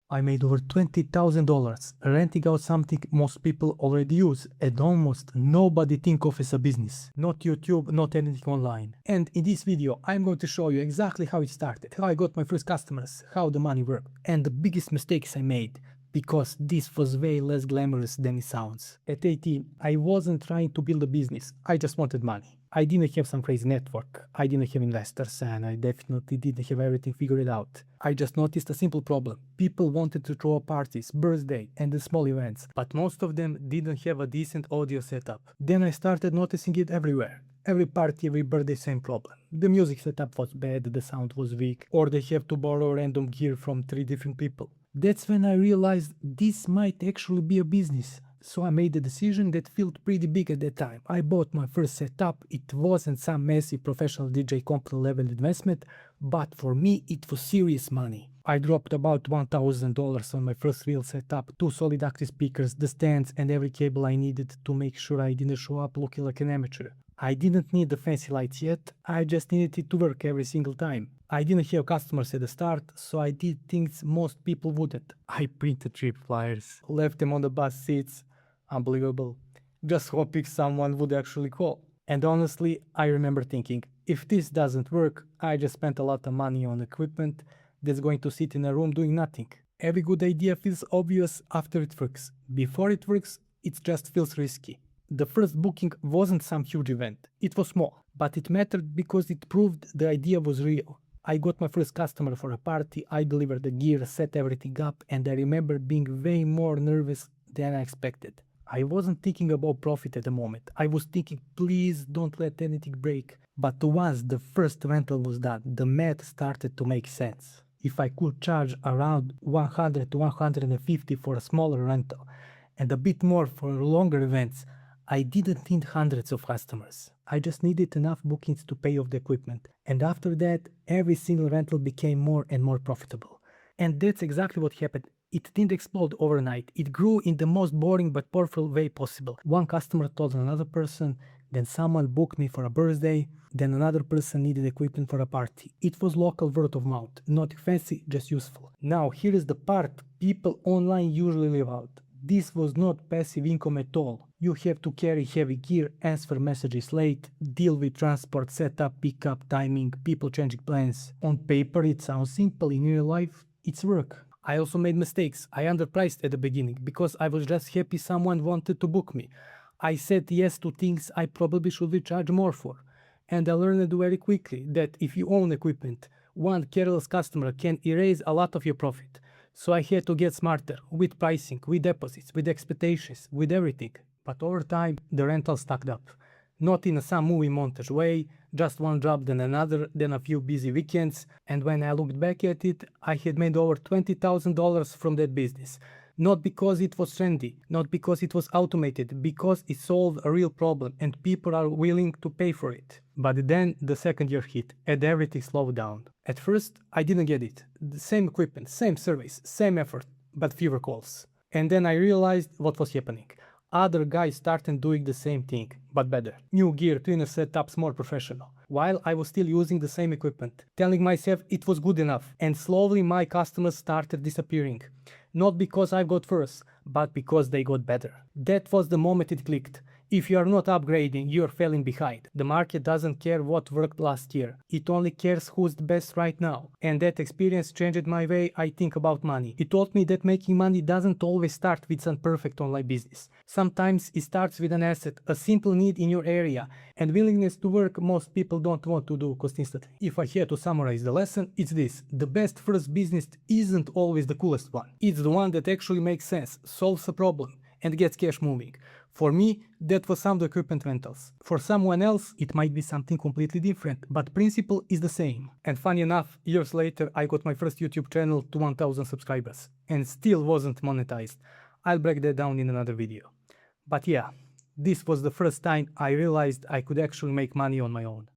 I made over $20,000 renting out something most people already use and almost nobody think of as a business. Not YouTube, not anything online. And in this video, I'm going to show you exactly how it started, how I got my first customers, how the money worked, and the biggest mistakes I made. Because this was way less glamorous than it sounds. At 18, I wasn't trying to build a business, I just wanted money. I didn't have some crazy network, I didn't have investors, and I definitely didn't have everything figured out. I just noticed a simple problem. People wanted to throw parties, birthday, and the small events, but most of them didn't have a decent audio setup. Then I started noticing it everywhere. Every party, every birthday, same problem. The music setup was bad, the sound was weak, or they have to borrow random gear from 3 different people. That's when I realized this might actually be a business. So I made a decision that felt pretty big at that time. I bought my first setup. It wasn't some messy professional DJ company level investment, but for me it was serious money. I dropped about $1,000 on my first real setup, 2 solid active speakers, the stands, and every cable I needed to make sure I didn't show up looking like an amateur. I didn't need the fancy lights yet, I just needed it to work every single time. I didn't have customers at the start, so I did things most people wouldn't. I printed trip flyers, left them on the bus seats, unbelievable, just hoping someone would actually call. And honestly, I remember thinking, if this doesn't work, I just spent a lot of money on equipment that's going to sit in a room doing nothing. Every good idea feels obvious after it works. Before it works, it just feels risky. The first booking wasn't some huge event, it was small, but it mattered because it proved the idea was real. I got my first customer for a party, I delivered the gear, set everything up, and I remember being way more nervous than I expected. I wasn't thinking about profit at the moment, I was thinking please don't let anything break. But once the first rental was done, the math started to make sense. If I could charge around 100 to 150 for a smaller rental, and a bit more for longer events, I didn't need hundreds of customers. I just needed enough bookings to pay off the equipment. And after that, every single rental became more and more profitable. And that's exactly what happened. It didn't explode overnight. It grew in the most boring but powerful way possible. One customer told another person, then someone booked me for a birthday, then another person needed equipment for a party. It was local word of mouth, not fancy, just useful. Now here is the part people online usually leave out. This was not passive income at all. You have to carry heavy gear, answer messages late, deal with transport, setup, pickup, timing, people changing plans. On paper it sounds simple, in real life it's work. I also made mistakes. I underpriced at the beginning because I was just happy someone wanted to book me. I said yes to things I probably should charge more for. And I learned very quickly that if you own equipment, one careless customer can erase a lot of your profit. So I had to get smarter with pricing, with deposits, with expectations, with everything. But over time, the rental stacked up. Not in some movie montage way, just one job then another, then a few busy weekends. And when I looked back at it, I had made over $20,000 from that business. Not because it was trendy, not because it was automated, because it solved a real problem and people are willing to pay for it. But then the second year hit and everything slowed down. At first, I didn't get it. The same equipment, same service, same effort, but fewer calls. And then I realized what was happening. Other guys started doing the same thing, but better. New gear, thinner setups, more professional. While I was still using the same equipment, telling myself it was good enough. And slowly my customers started disappearing. Not because I got first, but because they got better. That was the moment it clicked. If you are not upgrading, you are falling behind. The market doesn't care what worked last year. It only cares who's the best right now. And that experience changed my way I think about money. It taught me that making money doesn't always start with some perfect online business. Sometimes it starts with an asset, a simple need in your area, and willingness to work most people don't want to do consistently. If I had to summarize the lesson, it's this. The best first business isn't always the coolest one. It's the one that actually makes sense, solves a problem, and gets cash moving. For me, that was sound equipment rentals. For someone else, it might be something completely different, but principle is the same. And funny enough, years later, I got my first YouTube channel to 1000 subscribers, and still wasn't monetized. I'll break that down in another video. But yeah, this was the first time I realized I could actually make money on my own.